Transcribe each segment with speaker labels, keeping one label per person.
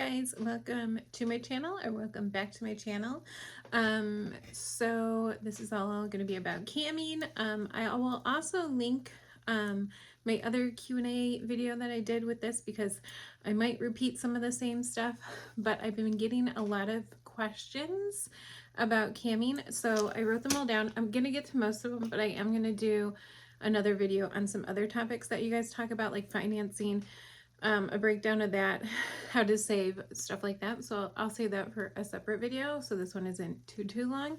Speaker 1: guys, welcome to my channel, or welcome back to my channel. So this is all going to be about camming. I will also link my other Q&A video that I did with this, because I might repeat some of the same stuff, but I've been getting a lot of questions about camming, so I wrote them all down. I'm going to get to most of them, but I am going to do another video on some other topics that you guys talk about, like financing, a breakdown of that, how to save, stuff like that. So I'll save that for a separate video, so this one isn't too long.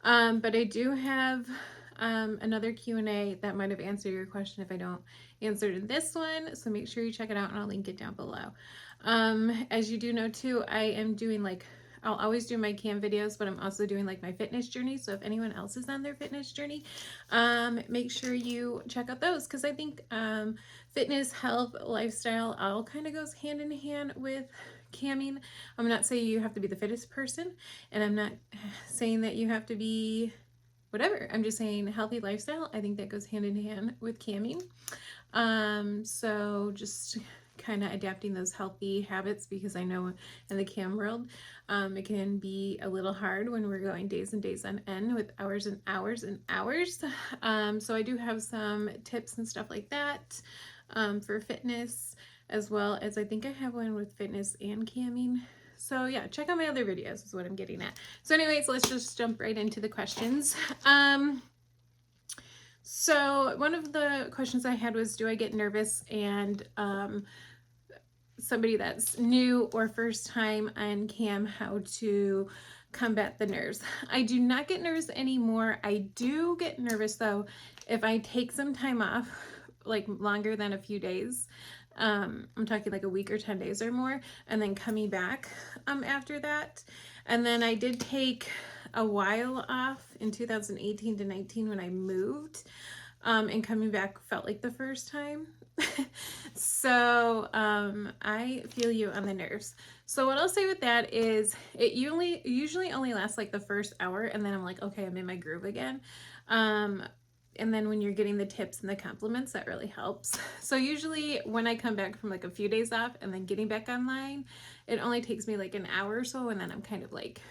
Speaker 1: But I do have another Q&A that might have answered your question if I don't answer it in this one, so make sure you check it out, and I'll link it down below. As you do know too, I am doing, like, I'll always do my cam videos, but I'm also doing like my fitness journey. So if anyone else is on their fitness journey, make sure you check out those, because I think fitness, health, lifestyle all kind of goes hand in hand with camming. I'm not saying you have to be the fittest person, and I'm not saying that you have to be whatever. I'm just saying healthy lifestyle, I think that goes hand in hand with camming. So just kind of adapting those healthy habits, because I know in the cam world, it can be a little hard when we're going days and days on end with hours and hours and hours. So I do have some tips and stuff like that for fitness, as well as I think I have one with fitness and camming. So yeah, check out my other videos is what I'm getting at. So anyways, let's just jump right into the questions. So one of the questions I had was, do I get nervous and somebody that's new or first time on cam, how to combat the nerves? I do not get nervous anymore. I do get nervous though if I take some time off, like longer than a few days. I'm talking like a week or 10 days or more, and then coming back after that. And then I did take a while off in 2018 to 19 when I moved, and coming back felt like the first time. So I feel you on the nerves. So what I'll say with that is, it usually only lasts like the first hour, and then I'm like, okay, I'm in my groove again. And then when you're getting the tips and the compliments, that really helps. So usually when I come back from like a few days off and then getting back online, it only takes me like an hour or so, and then I'm kind of like,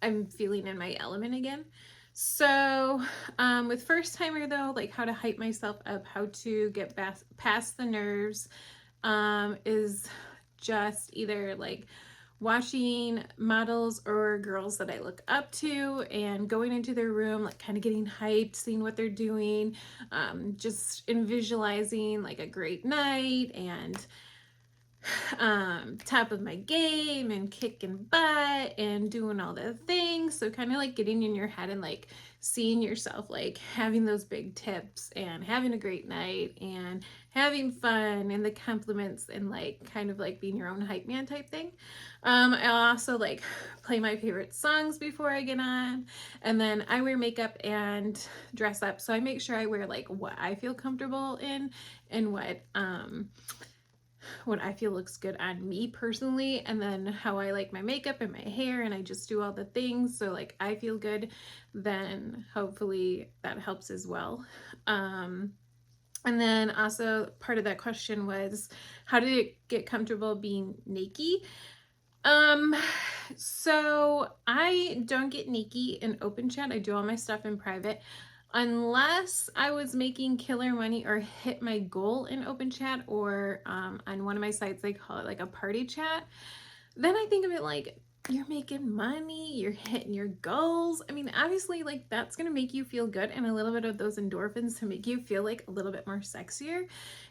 Speaker 1: I'm feeling in my element again. So with first timer though, like how to hype myself up, how to get past the nerves, is just either like watching models or girls that I look up to and going into their room, like kind of getting hyped, seeing what they're doing, just visualizing like a great night and top of my game and kicking butt and doing all the things. So kind of like getting in your head and like seeing yourself like having those big tips and having a great night and having fun and the compliments and like kind of like being your own hype man type thing. I also like play my favorite songs before I get on, and then I wear makeup and dress up. So I make sure I wear like what I feel comfortable in and what I feel looks good on me personally, and then how I like my makeup and my hair, and I just do all the things so like I feel good. Then hopefully that helps as well. And then also part of that question was, how did it get comfortable being naked? So I don't get naked in open chat. I do all my stuff in private, unless I was making killer money or hit my goal in open chat, or on one of my sites they call it like a party chat. Then I think of it like, you're making money, you're hitting your goals. I mean, obviously like that's gonna make you feel good, and a little bit of those endorphins to make you feel like a little bit more sexier.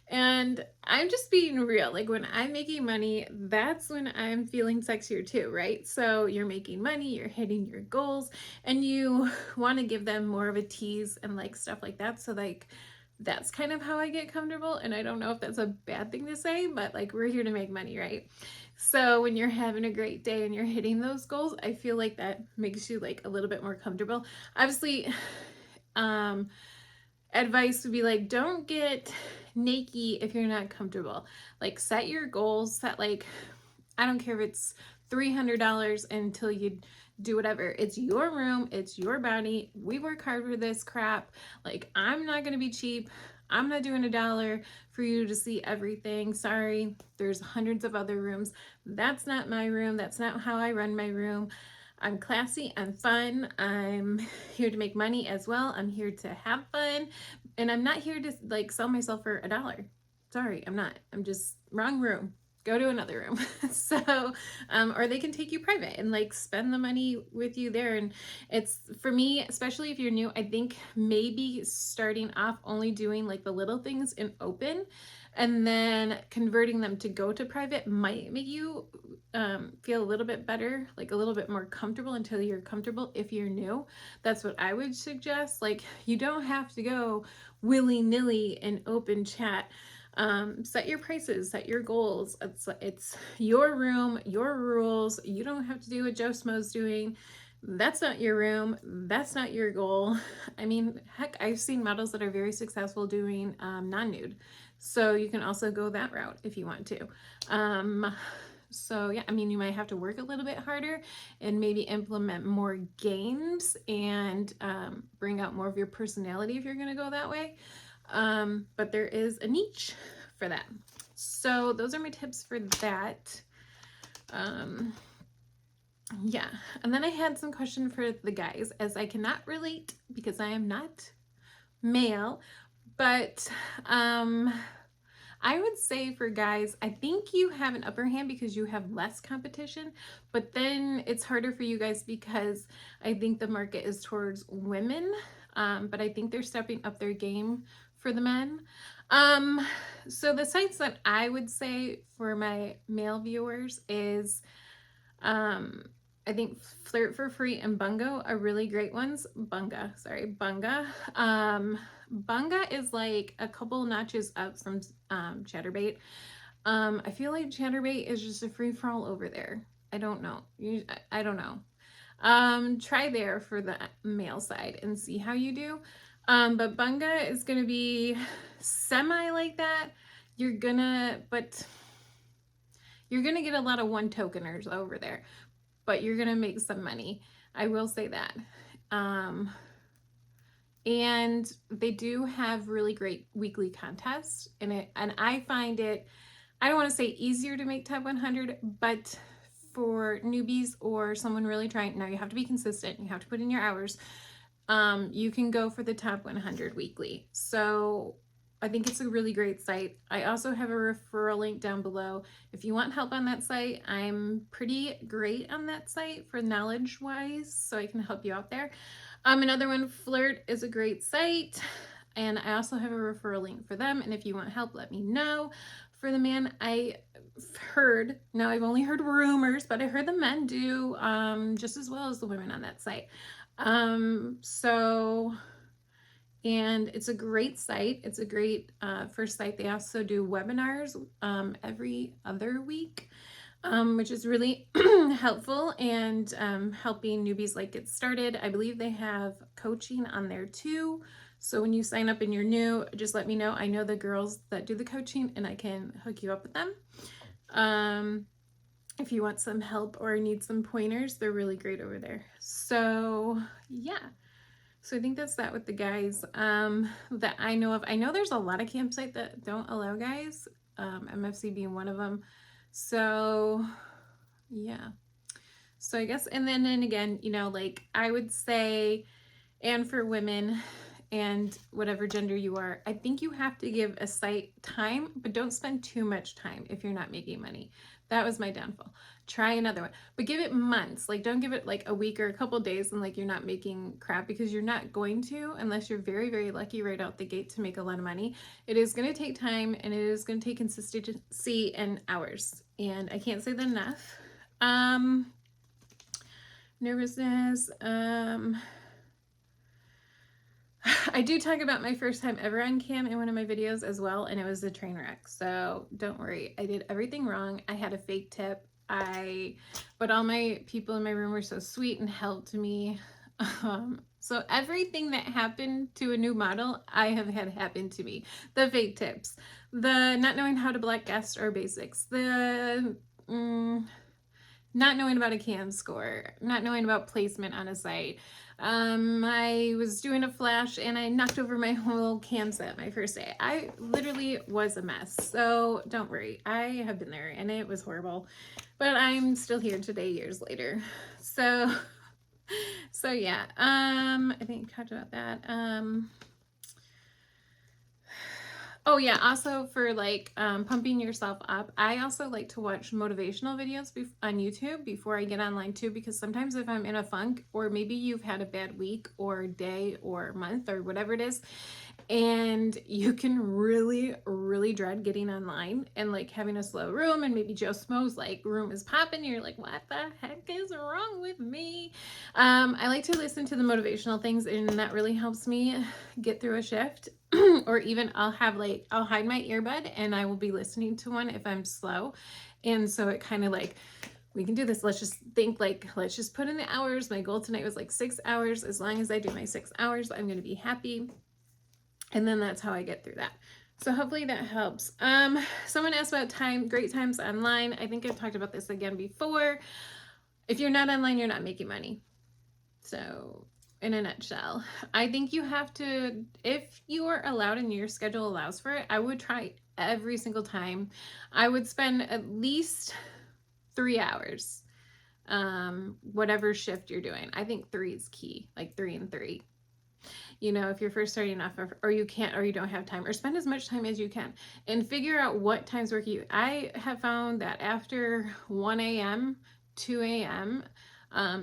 Speaker 1: And I'm just being real, like when I'm making money, that's when I'm feeling sexier too, right? So you're making money, you're hitting your goals, and you want to give them more of a tease and like stuff like that. So like that's kind of how I get comfortable. And I don't know if that's a bad thing to say, but like we're here to make money, right? So when you're having a great day and you're hitting those goals, I feel like that makes you like a little bit more comfortable. Obviously, advice would be like, don't get naked if you're not comfortable. Like set your goals, set like, I don't care if it's $300 until you do whatever. It's your room, it's your body. We work hard for this crap. Like, I'm not gonna be cheap. I'm not doing $1 for you to see everything. Sorry, there's hundreds of other rooms. That's not my room. That's not how I run my room. I'm classy, I'm fun, I'm here to make money as well. I'm here to have fun, and I'm not here to like sell myself for $1. Sorry, I'm not. I'm just wrong room. Go to another room. So, or they can take you private and like spend the money with you there. And it's, for me, especially if you're new, I think maybe starting off only doing like the little things in open and then converting them to go to private might make you feel a little bit better, like a little bit more comfortable until you're comfortable if you're new. That's what I would suggest. Like, you don't have to go willy-nilly in open chat. Set your prices, set your goals. It's your room, your rules. You don't have to do what Joe Schmo's doing. That's not your room. That's not your goal. I mean, heck, I've seen models that are very successful doing non-nude. So you can also go that route if you want to. So yeah, I mean, you might have to work a little bit harder and maybe implement more games and bring out more of your personality if you're going to go that way. But there is a niche for that. So those are my tips for that. Yeah, and then I had some question for the guys, as I cannot relate because I am not male, but I would say for guys, I think you have an upper hand because you have less competition, but then it's harder for you guys because I think the market is towards women, but I think they're stepping up their game for the men. So the sites that I would say for my male viewers is, I think Flirt for Free and Bunga are really great ones. Bunga. Bunga is like a couple notches up from Chatterbait. I feel like Chatterbait is just a free-for-all over there. I don't know. I don't know. Try there for the male side and see how you do. But Bunga is going to be semi like that. You're gonna get a lot of one tokeners over there, but you're gonna make some money. I will say that. And they do have really great weekly contests and I find it, I don't want to say easier to make top 100, but for newbies or someone really trying, now you have to be consistent, you have to put in your hours. You can go for the top 100 weekly. So I think it's a really great site. I also have a referral link down below. If you want help on that site, I'm pretty great on that site for knowledge wise, so I can help you out there. Another one, Flirt, is a great site, and I also have a referral link for them. And if you want help, let me know. For the man, I heard, now I've only heard rumors, but I heard the men do just as well as the women on that site. And it's a great site. It's a great first site. They also do webinars every other week, which is really helpful and helping newbies like get started. I believe they have coaching on there too. So when you sign up and you're new, just let me know. I know the girls that do the coaching and I can hook you up with them. If you want some help or need some pointers, they're really great over there. So yeah. So I think that's that with the guys that I know of. I know there's a lot of campsites that don't allow guys, MFC being one of them. So yeah. So I guess, and then again, you know, like I would say, and for women and whatever gender you are, I think you have to give a site time, but don't spend too much time if you're not making money. That was my downfall. Try another one, but give it months. Like, don't give it like a week or a couple days and like you're not making crap, because you're not going to, unless you're very, very lucky right out the gate to make a lot of money. It is going to take time and it is going to take consistency and hours. And I can't say that enough. Nervousness. I do talk about my first time ever on cam in one of my videos as well, and it was a train wreck. So don't worry, I did everything wrong. I had a fake tip. But all my people in my room were so sweet and helped me. So everything that happened to a new model, I have had happen to me. The fake tips, the not knowing how to block guests or basics, the not knowing about a cam score, not knowing about placement on a site, I was doing a flash and I knocked over my whole cam set my first day. I literally was a mess. So don't worry. I have been there and it was horrible. But I'm still here today, years later. So yeah. I think we talked about that. Oh yeah, also for like pumping yourself up, I also like to watch motivational videos on YouTube before I get online too, because sometimes if I'm in a funk, or maybe you've had a bad week or day or month or whatever it is, and you can really, really dread getting online and like having a slow room, and maybe Joe Schmo's like room is popping, and you're like, what the heck is wrong with me? I like to listen to the motivational things, and that really helps me get through a shift. Or even I'll hide my earbud and I will be listening to one if I'm slow. And so it kind of like, we can do this. Let's just think like, let's just put in the hours. My goal tonight was like 6 hours. As long as I do my 6 hours, I'm going to be happy. And then that's how I get through that. So hopefully that helps. Someone asked about great times online. I think I've talked about this again before. If you're not online, you're not making money. So in a nutshell, I think you have to, if you are allowed and your schedule allows for it, I would try every single time. I would spend at least 3 hours, whatever shift you're doing. I think 3 is key, like 3 and 3. You know, if you're first starting off, or you can't, or you don't have time, or spend as much time as you can and figure out what times work you. I have found that after 1 a.m., 2 a.m.,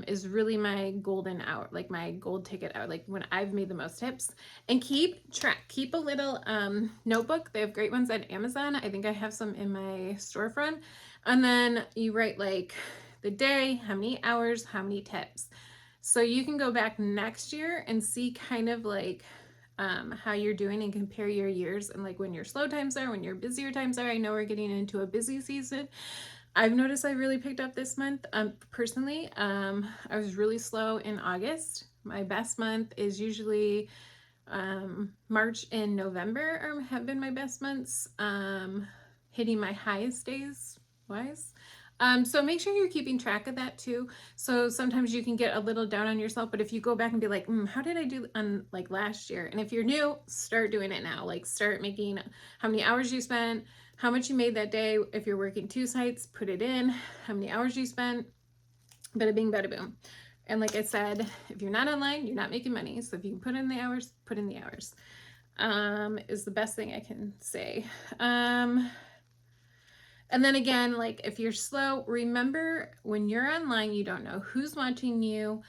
Speaker 1: is really my golden hour, like my gold ticket hour, like when I've made the most tips. And keep track, keep a little notebook. They have great ones at Amazon. I think I have some in my storefront. And then you write like the day, how many hours, how many tips. So you can go back next year and see kind of like how you're doing and compare your years, and like when your slow times are, when your busier times are. I know we're getting into a busy season. I've noticed I really picked up this month. Personally, I was really slow in August. My best month is usually March and November have been my best months, hitting my highest days wise. So make sure you're keeping track of that too. So sometimes you can get a little down on yourself, but if you go back and be like, how did I do on like last year? And if you're new, start doing it now. Like start making how many hours you spent, how much you made that day. If you're working 2 sites, put it in, how many hours you spent, bada bing, bada boom. And like I said, if you're not online, you're not making money. So if you can put in the hours, put in the hours, is the best thing I can say. And then again, like if you're slow, remember when you're online, you don't know who's watching you,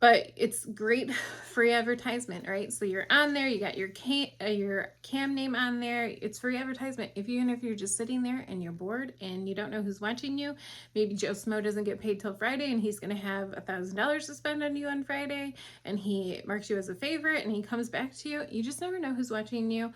Speaker 1: but it's great free advertisement, right? So you're on there, you got your cam name on there. It's free advertisement. Even if you're just sitting there and you're bored and you don't know who's watching you, maybe Joe Smo doesn't get paid till Friday and he's going to have $1,000 to spend on you on Friday, and he marks you as a favorite and he comes back to you. You just never know who's watching you.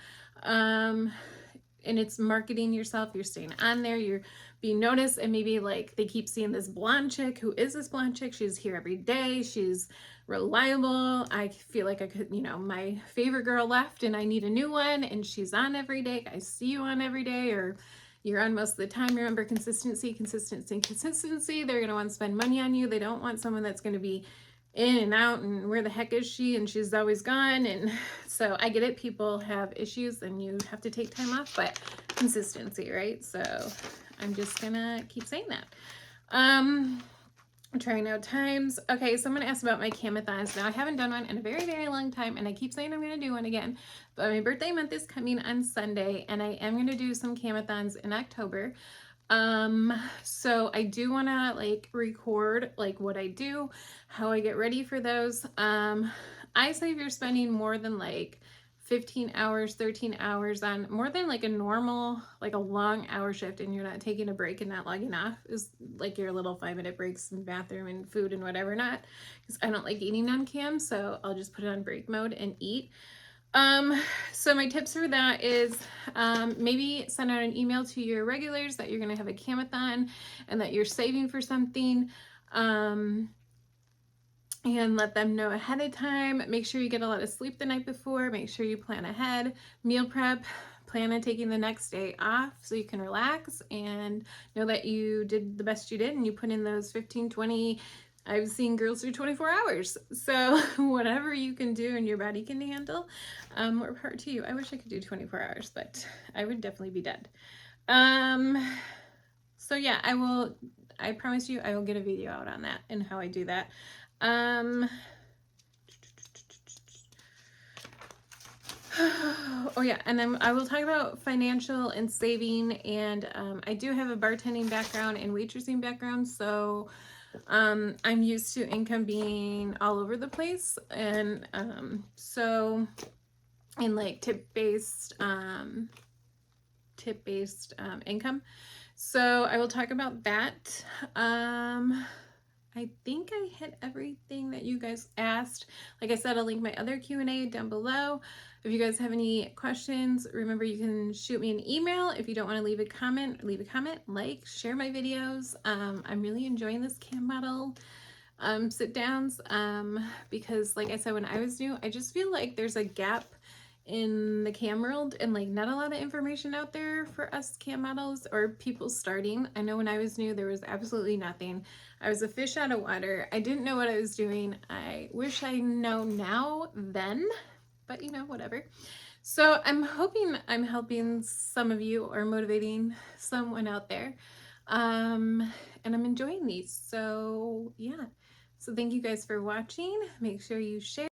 Speaker 1: And it's marketing yourself. You're staying on there, you're being noticed, and maybe like they keep seeing this blonde chick. Who is this blonde chick? She's here every day, she's reliable. I feel like I could, my favorite girl left and I need a new one, and she's on every day. I see you on every day, or you're on most of the time. Remember, consistency. They're going to want to spend money on you. They don't want someone that's going to be in and out and where the heck is she, and she's always gone. And so I get it, people have issues and you have to take time off, but consistency, right? So I'm just gonna keep saying that. I'm trying out times. Okay, someone asked about my Camathons. Now I haven't done one in a very, very long time, and I keep saying I'm gonna do one again, but my birthday month is coming on Sunday, and I am gonna do some Camathons in October. So I do want to like record like what I do, how I get ready for those. I say if you're spending more than like 15 hours, 13 hours on more than like a normal, like a long hour shift, and you're not taking a break and not logging off, is like your little 5-minute breaks in bathroom and food and whatever, not, because I don't like eating on cam, so I'll just put it on break mode and eat. So my tips for that is, maybe send out an email to your regulars that you're going to have a Camathon and that you're saving for something, and let them know ahead of time. Make sure you get a lot of sleep the night before. Make sure you plan ahead. Meal prep. Plan on taking the next day off so you can relax and know that you did the best you did, and you put in those 15, 20, I've seen girls do 24 hours. So whatever you can do and your body can handle, more power to you. I wish I could do 24 hours, but I would definitely be dead. So yeah, I promise you I will get a video out on that and how I do that. Oh yeah, and then I will talk about financial and saving, and I do have a bartending background and waitressing background, so I'm used to income being all over the place, and so in like tip-based income. So I will talk about that. I think I hit everything that you guys asked. Like I said, I'll link my other Q&A down below. If you guys have any questions, remember you can shoot me an email. If you don't want to leave a comment, like, share my videos. I'm really enjoying this cam model sit downs because like I said, when I was new, I just feel like there's a gap in the cam world and like not a lot of information out there for us cam models or people starting. I know when I was new there was absolutely nothing. I was a fish out of water. I didn't know what I was doing. I wish I know now then, but you know, whatever. So I'm hoping I'm helping some of you or motivating someone out there. And I'm enjoying these. So yeah. So thank you guys for watching. Make sure you share.